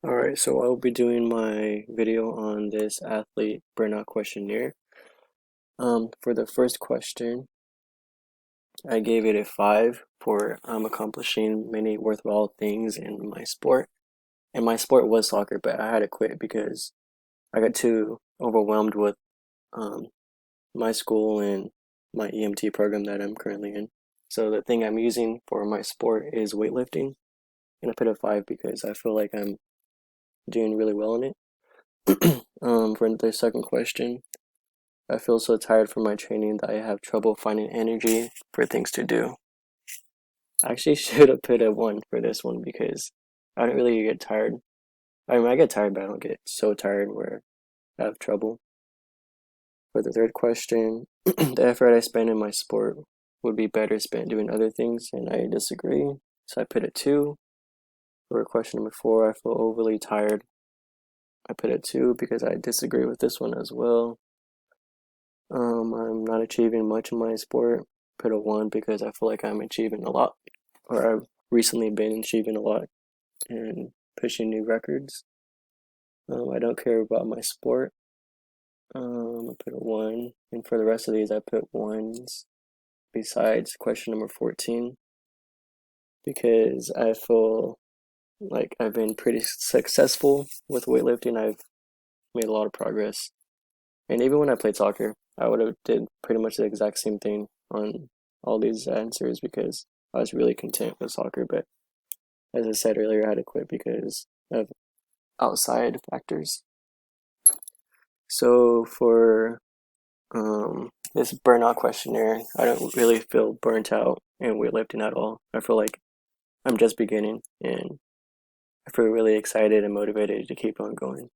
Alright, so I'll be doing my video on this athlete burnout questionnaire. For the first question, I gave it a 5 for accomplishing many worthwhile things in my sport. And my sport was soccer, but I had to quit because I got too overwhelmed with um, my school and my EMT program that I'm currently in. So the thing I'm using for my sport is weightlifting, and I put a 5 because I feel like I'm doing really well in it. For the second question, I feel so tired from my training that I have trouble finding energy for things to do. I actually should have put a 1 for this one because I don't really get tired. I mean, I get tired, but I don't get so tired where I have trouble. For the third question, the effort I spend in my sport would be better spent doing other things, and I disagree. So I put a 2. For question number 4, I feel overly tired. I put a 2 because I disagree with this one as well. I'm not achieving much in my sport. Put a 1 because I feel like I'm achieving a lot, or I've recently been achieving a lot and pushing new records. I don't care about my sport. I put a 1, and for the rest of these, I put 1s besides question number 14 because I feel like I've been pretty successful with weightlifting. I've made a lot of progress, and even when I played soccer, I would have did pretty much the exact same thing on all these answers because I was really content with soccer. But as I said earlier, I had to quit because of outside factors. So for this burnout questionnaire, I don't really feel burnt out in weightlifting at all. I feel like I'm just beginning and I feel really excited and motivated to keep on going.